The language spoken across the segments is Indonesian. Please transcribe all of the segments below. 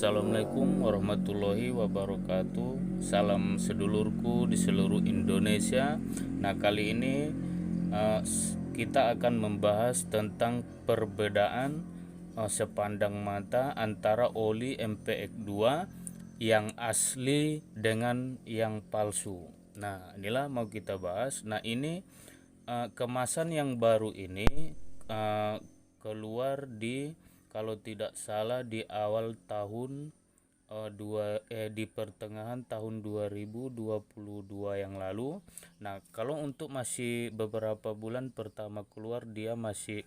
Assalamualaikum warahmatullahi wabarakatuh. Salam sedulurku di seluruh Indonesia. Nah, kali ini kita akan membahas tentang perbedaan sepandang mata antara oli MPX2 yang asli dengan yang palsu. Nah, inilah mau kita bahas. Nah, ini kemasan yang baru ini keluar di, kalau tidak salah, di awal tahun di pertengahan tahun 2022 yang lalu. Nah, kalau untuk masih beberapa bulan pertama keluar, dia masih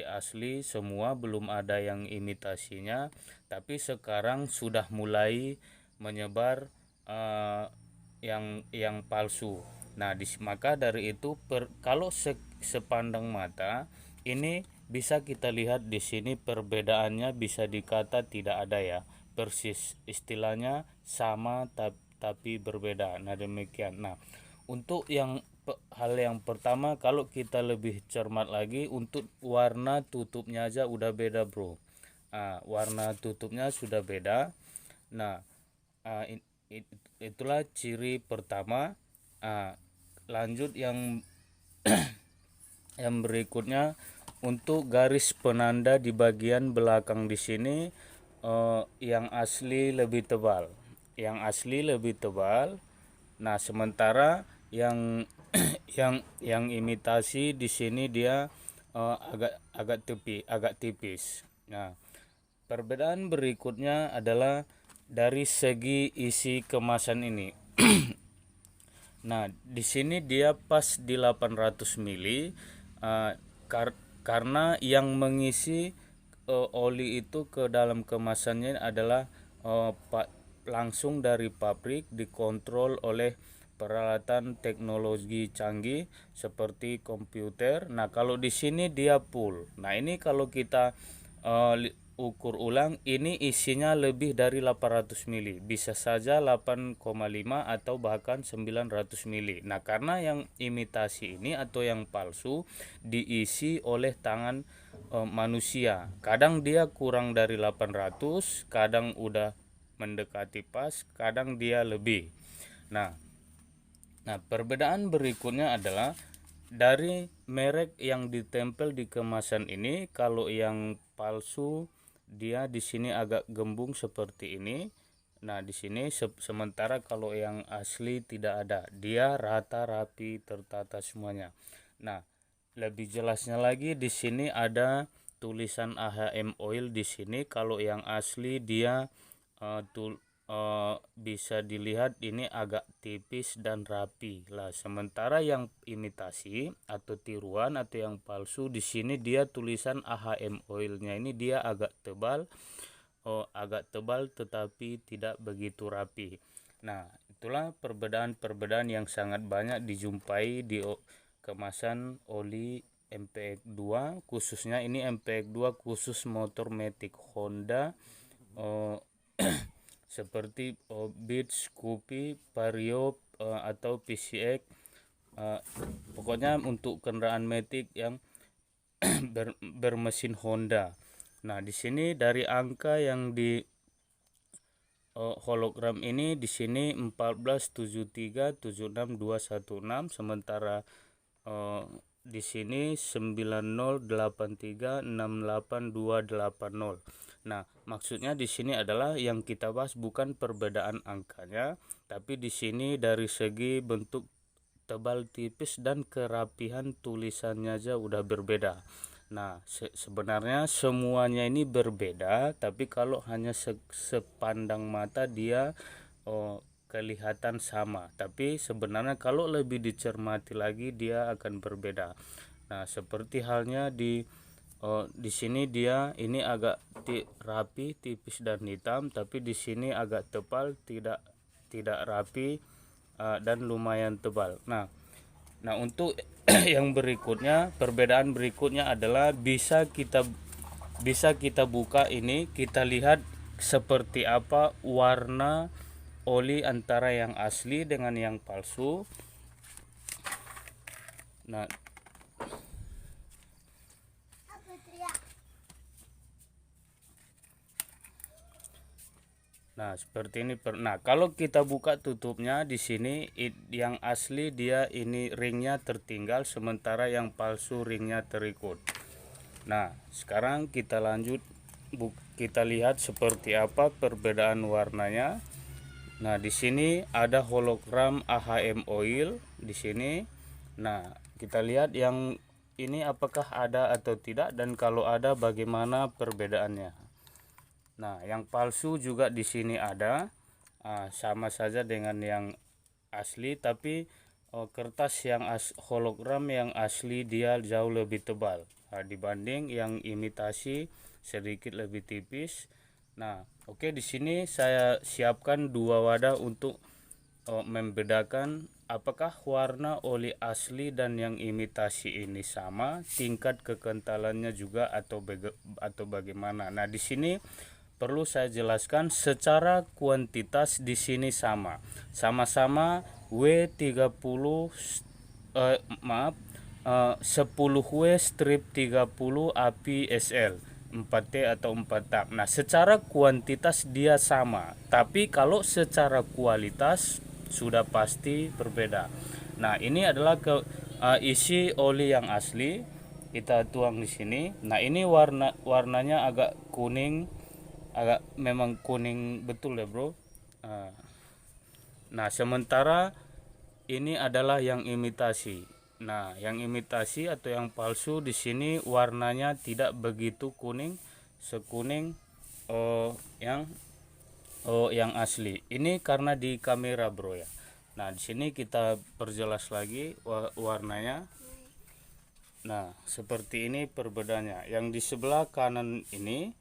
asli semua, belum ada yang imitasinya. Tapi sekarang sudah mulai menyebar yang palsu. Nah, maka dari itu kalau sepandang mata ini bisa kita lihat di sini perbedaannya bisa dikata tidak ada ya, persis istilahnya sama tapi berbeda. Nah, demikian. Nah, untuk hal yang pertama, kalau kita lebih cermat lagi, untuk warna tutupnya aja udah beda, bro. Warna tutupnya sudah beda. Nah, itulah ciri pertama. Lanjut yang yang berikutnya, untuk garis penanda di bagian belakang di sini yang asli lebih tebal. Nah, sementara yang yang imitasi di sini dia agak tipis. Nah, perbedaan berikutnya adalah dari segi isi kemasan ini. Nah, di sini dia pas di 800 mili, karena yang mengisi oli itu ke dalam kemasannya adalah langsung dari pabrik, dikontrol oleh peralatan teknologi canggih seperti komputer. Nah, kalau di sini dia full. Nah, ini kalau kita ukur ulang, ini isinya lebih dari 800 mili, bisa saja 8,5 atau bahkan 900 mili. Nah, karena yang imitasi ini atau yang palsu diisi oleh tangan manusia, kadang dia kurang dari 800, kadang udah mendekati pas, kadang dia lebih. Nah, perbedaan berikutnya adalah dari merek yang ditempel di kemasan ini. Kalau yang palsu dia di sini agak gembung seperti ini. Nah, di sini sementara kalau yang asli tidak ada, dia rata, rapi, tertata semuanya. Nah, lebih jelasnya lagi di sini ada tulisan AHM Oil di sini. Kalau yang asli dia bisa dilihat ini agak tipis dan rapi lah. Sementara yang imitasi atau tiruan atau yang palsu di sini dia tulisan AHM Oilnya ini dia agak tebal tetapi tidak begitu rapi. Nah, itulah perbedaan yang sangat banyak dijumpai di kemasan oli MPX2, khususnya ini MPX2 khusus motor Matic Honda seperti Beat, Scoopy, Vario atau PCX. Pokoknya untuk kendaraan Matic yang bermesin Honda. Nah, di sini dari angka yang di hologram ini di sini 147376216, sementara di sini 9083682280. Nah, maksudnya di sini adalah yang kita bahas bukan perbedaan angkanya, tapi di sini dari segi bentuk tebal, tipis, dan kerapihan tulisannya aja udah berbeda. Nah, sebenarnya semuanya ini berbeda, tapi kalau hanya sepandang mata dia kelihatan sama, tapi sebenarnya kalau lebih dicermati lagi dia akan berbeda. Nah, seperti halnya di sini dia ini agak rapi, tipis dan hitam, tapi di sini agak tebal, tidak rapi dan lumayan tebal. Nah, untuk yang berikutnya, perbedaan berikutnya adalah bisa kita buka ini, kita lihat seperti apa warna oli antara yang asli dengan yang palsu. Nah, Nah, seperti ini. Nah, kalau kita buka tutupnya di sini yang asli dia ini ringnya tertinggal, sementara yang palsu ringnya terikut. Nah, sekarang kita lanjut, kita lihat seperti apa perbedaan warnanya. Nah, di sini ada hologram AHM oil di sini. Nah, kita lihat yang ini apakah ada atau tidak, dan kalau ada bagaimana perbedaannya. Nah, yang palsu juga di sini ada, sama saja dengan yang asli, tapi kertas yang hologram yang asli dia jauh lebih tebal dibanding yang imitasi, sedikit lebih tipis. Nah, oke, di sini saya siapkan dua wadah untuk membedakan apakah warna oli asli dan yang imitasi ini sama, tingkat kekentalannya juga atau bagaimana. Nah, di sini perlu saya jelaskan secara kuantitas di sini sama-sama W30 10W strip 30 API SL 4T atau 4 tak. Nah, secara kuantitas dia sama, tapi kalau secara kualitas sudah pasti berbeda. Nah, ini adalah isi oli yang asli, kita tuang di sini. Nah, ini warnanya agak kuning, agak memang kuning betul ya bro. Nah, sementara ini adalah yang imitasi. Nah, yang imitasi atau yang palsu di sini warnanya tidak begitu kuning sekuning yang asli. Ini karena di kamera bro ya. Nah, di sini kita perjelas lagi warnanya. Nah, seperti ini perbedaannya. Yang di sebelah kanan ini,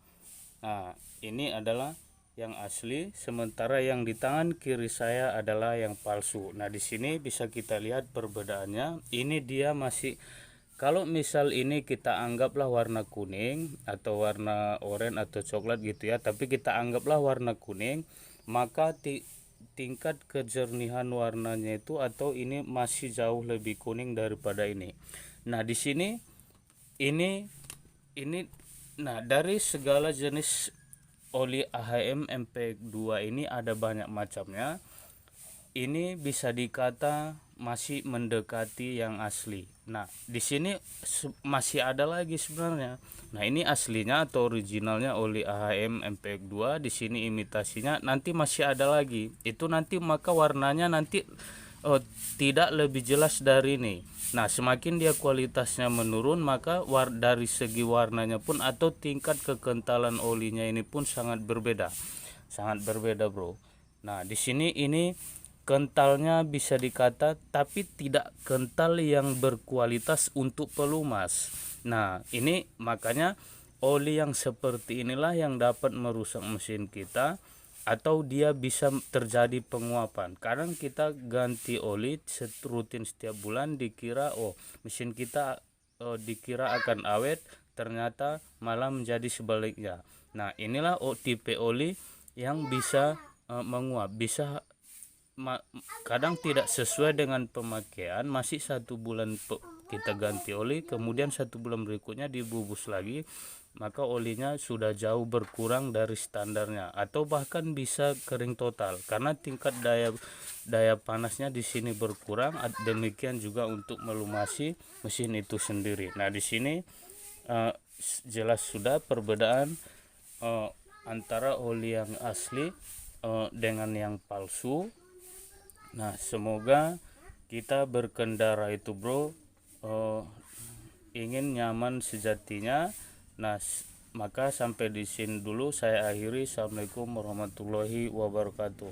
nah, ini adalah yang asli, sementara yang di tangan kiri saya adalah yang palsu. Nah, di sini bisa kita lihat perbedaannya. Ini dia masih, kalau misal ini kita anggaplah warna kuning atau warna oranye atau coklat gitu ya, tapi kita anggaplah warna kuning, maka tingkat kejernihan warnanya itu atau ini masih jauh lebih kuning daripada ini. Nah, di sini ini nah, dari segala jenis oli AHM MP2 ini ada banyak macamnya. Ini bisa dikata masih mendekati yang asli. Nah, di sini masih ada lagi sebenarnya. Nah, ini aslinya atau originalnya oli AHM MP2, di sini imitasinya, nanti masih ada lagi. Itu nanti maka warnanya nanti tidak lebih jelas dari ini. Nah, semakin dia kualitasnya menurun, maka dari segi warnanya pun atau tingkat kekentalan olinya ini pun sangat berbeda bro. Nah, di sini ini kentalnya bisa dikata, tapi tidak kental yang berkualitas untuk pelumas. Nah, ini makanya oli yang seperti inilah yang dapat merusak mesin kita, atau dia bisa terjadi penguapan. Kadang kita ganti oli rutin setiap bulan, dikira mesin kita dikira akan awet, ternyata malah menjadi sebaliknya. Nah, inilah tipe oli yang bisa menguap, bisa kadang tidak sesuai dengan pemakaian, masih 1 bulan kita ganti oli, kemudian 1 bulan berikutnya dibubus lagi, maka olinya sudah jauh berkurang dari standarnya, atau bahkan bisa kering total karena tingkat daya panasnya di sini berkurang. Demikian juga untuk melumasi mesin itu sendiri. Nah, di sini jelas sudah perbedaan antara oli yang asli dengan yang palsu. Nah, semoga kita berkendara itu bro ingin nyaman sejatinya. Nah, maka sampai di sini dulu saya akhiri. Assalamualaikum warahmatullahi wabarakatuh.